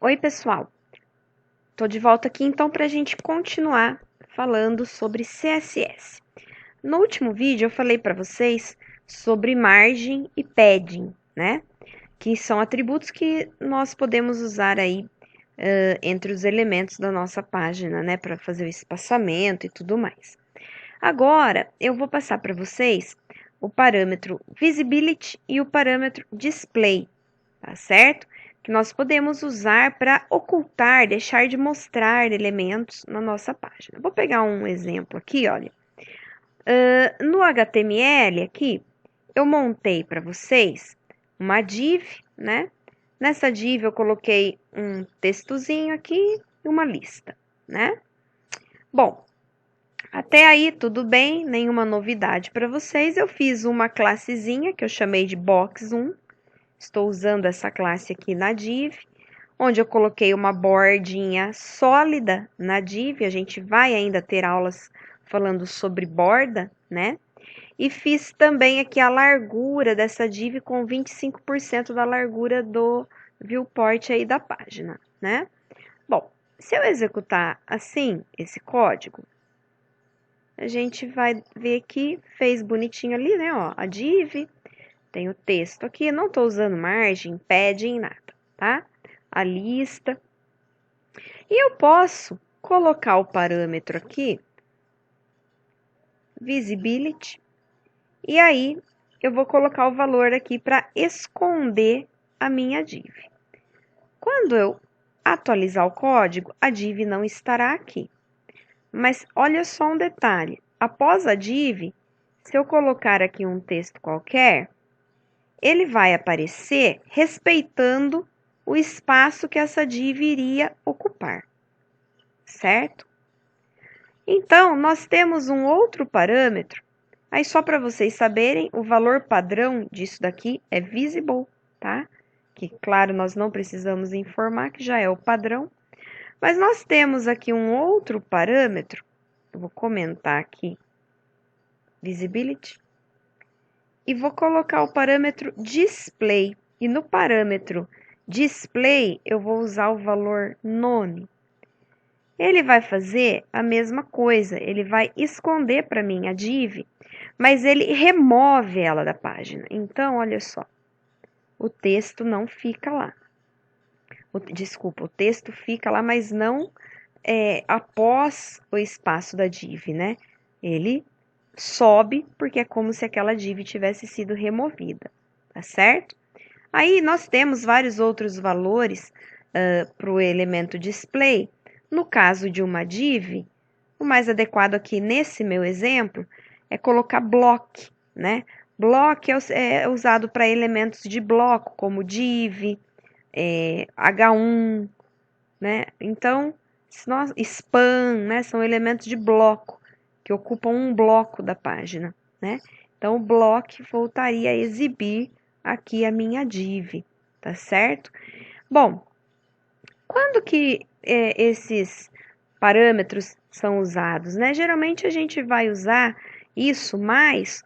Oi, pessoal! Tô de volta aqui então para a gente continuar falando sobre CSS. No último vídeo eu falei para vocês sobre margem e padding, né? Que são atributos que nós podemos usar aí entre os elementos da nossa página, né? Para fazer o espaçamento e tudo mais. Agora eu vou passar para vocês o parâmetro visibility e o parâmetro display, tá certo? Que nós podemos usar para ocultar, deixar de mostrar elementos na nossa página. Vou pegar um exemplo aqui, olha. No HTML aqui, eu montei para vocês uma div, né? Nessa div eu coloquei um textozinho aqui e uma lista, né? Bom, até aí tudo bem, nenhuma novidade para vocês. Eu fiz uma classezinha que eu chamei de box1. Estou usando essa classe aqui na div, onde eu coloquei uma bordinha sólida na div. A gente vai ainda ter aulas falando sobre borda, né? E fiz também aqui a largura dessa div com 25% da largura do viewport aí da página, né? Bom, se eu executar assim esse código, a gente vai ver que fez bonitinho ali, né? Ó, a div. Tem o texto aqui, não estou usando margem, padding, nada, tá? A lista. E eu posso colocar o parâmetro aqui, visibility, e aí eu vou colocar o valor aqui para esconder a minha div. Quando eu atualizar o código, a div não estará aqui. Mas olha só um detalhe, após a div, se eu colocar aqui um texto qualquer, ele vai aparecer respeitando o espaço que essa div iria ocupar, certo? Então, nós temos um outro parâmetro, aí só para vocês saberem, o valor padrão disso daqui é visible, tá? Que, claro, nós não precisamos informar, que já é o padrão, mas nós temos aqui um outro parâmetro, eu vou comentar aqui, visibility, e vou colocar o parâmetro display. E no parâmetro display, eu vou usar o valor none. Ele vai fazer a mesma coisa, ele vai esconder para mim a div, mas ele remove ela da página. Então, olha só, o texto não fica lá. Desculpa, o texto fica lá, mas não após o espaço da div, né? Ele sobe, porque é como se aquela div tivesse sido removida, tá certo? Aí nós temos vários outros valores para o elemento display. No caso de uma div, o mais adequado aqui nesse meu exemplo é colocar block, né? Block é usado para elementos de bloco, como div, H1, né? Então, span, né? São elementos de bloco, que ocupam um bloco da página, né? Então, o block voltaria a exibir aqui a minha div, tá certo? Bom, quando que esses parâmetros são usados, né? Geralmente a gente vai usar isso mais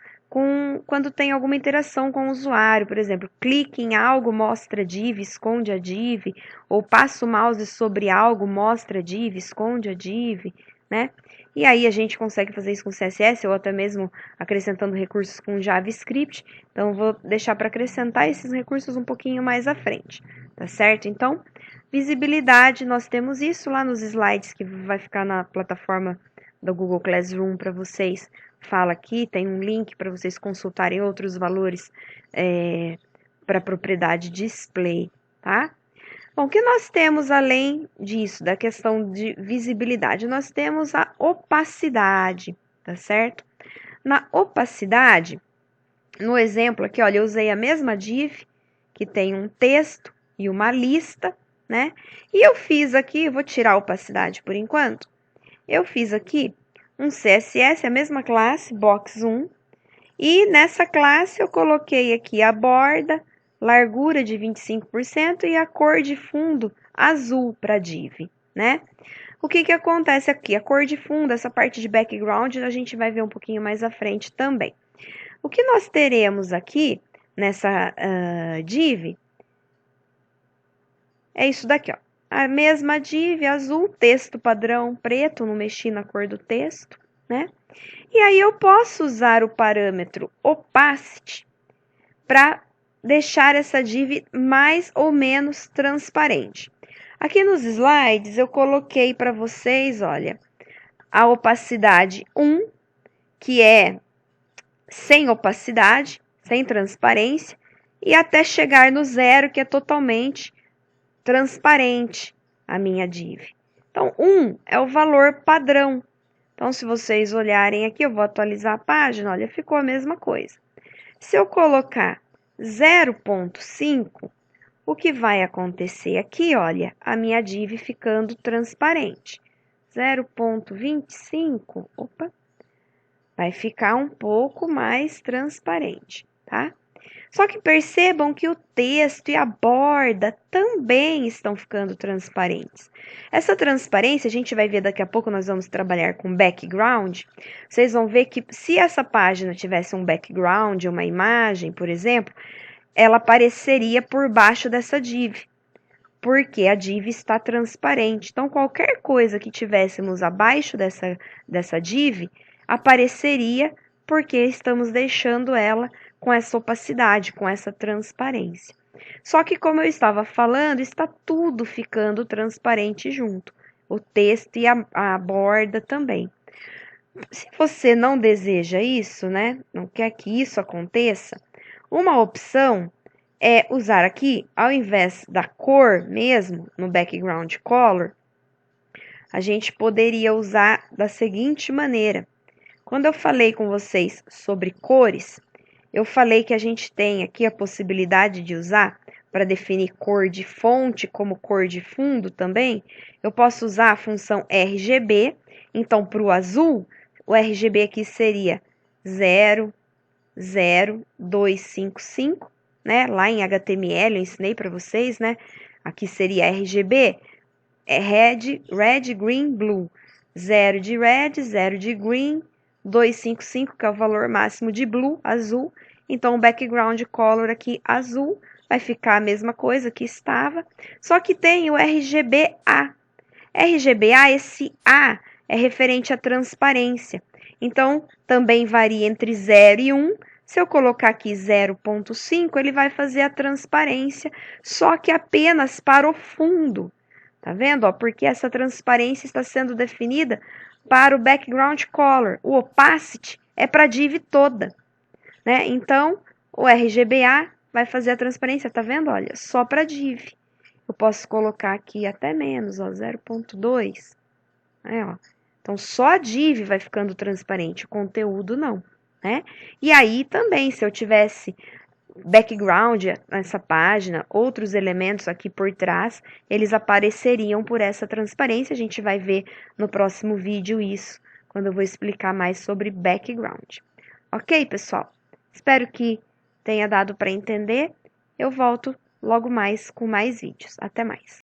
quando tem alguma interação com o usuário, por exemplo, clique em algo, mostra div, esconde a div, ou passa o mouse sobre algo, mostra div, esconde a div, né? E aí a gente consegue fazer isso com CSS ou até mesmo acrescentando recursos com JavaScript. Então, vou deixar para acrescentar esses recursos um pouquinho mais à frente, tá certo? Então, visibilidade, nós temos isso lá nos slides que vai ficar na plataforma do Google Classroom para vocês. Fala aqui, tem um link para vocês consultarem outros valores para a propriedade display, tá? Bom, o que nós temos além disso, da questão de visibilidade? Nós temos a opacidade, tá certo? Na opacidade, no exemplo aqui, olha, eu usei a mesma div, que tem um texto e uma lista, né? E eu fiz aqui, eu vou tirar a opacidade por enquanto, eu fiz aqui um CSS, a mesma classe, box1, e nessa classe eu coloquei aqui a borda, largura de 25% e a cor de fundo azul para div, né? O que acontece aqui? A cor de fundo, essa parte de background, a gente vai ver um pouquinho mais à frente também. O que nós teremos aqui nessa div é isso daqui, ó. a mesma div azul, texto padrão preto, não mexi na cor do texto, né? E aí eu posso usar o parâmetro opacity para deixar essa div mais ou menos transparente. Aqui nos slides eu coloquei para vocês, olha, a opacidade 1, que é sem opacidade, sem transparência, e até chegar no 0, que é totalmente transparente a minha div. Então, 1 é o valor padrão. Então, se vocês olharem aqui, eu vou atualizar a página, olha, ficou a mesma coisa. Se eu colocar 0,5, o que vai acontecer aqui, olha, a minha div ficando transparente. 0,25, opa, vai ficar um pouco mais transparente, tá? Só que percebam que o texto e a borda também estão ficando transparentes. Essa transparência, a gente vai ver daqui a pouco, nós vamos trabalhar com background. Vocês vão ver que se essa página tivesse um background, uma imagem, por exemplo, ela apareceria por baixo dessa div, porque a div está transparente. Então, qualquer coisa que tivéssemos abaixo dessa div, apareceria porque estamos deixando ela com essa opacidade, com essa transparência. Só que, como eu estava falando, está tudo ficando transparente junto. O texto e a borda também. Se você não deseja isso, né? Não quer que isso aconteça, uma opção é usar aqui, ao invés da cor mesmo, no background color, a gente poderia usar da seguinte maneira. Quando eu falei com vocês sobre cores, eu falei que a gente tem aqui a possibilidade de usar para definir cor de fonte como cor de fundo também. Eu posso usar a função RGB. Então, para o azul, o RGB aqui seria 00255, né? Lá em HTML eu ensinei para vocês, né? Aqui seria RGB, é red, green, blue. 0 de red, 0 de green, 255, que é o valor máximo de blue, azul. Então, o background color aqui, azul, vai ficar a mesma coisa que estava. Só que tem o RGBA. RGBA, esse A é referente à transparência. Então, também varia entre 0 e 1. Se eu colocar aqui 0,5, ele vai fazer a transparência, só que apenas para o fundo. Tá vendo? Ó, porque essa transparência está sendo definida para o background color. O opacity é para a div toda, né? Então, o RGBA vai fazer a transparência, tá vendo? Olha, só para a div. Eu posso colocar aqui até menos, ó, 0,2. Ó. Então, só a div vai ficando transparente, o conteúdo não, né? E aí também, se eu tivesse background nessa página, outros elementos aqui por trás, eles apareceriam por essa transparência. A gente vai ver no próximo vídeo isso, quando eu vou explicar mais sobre background. Ok, pessoal? Espero que tenha dado para entender. Eu volto logo mais com mais vídeos. Até mais!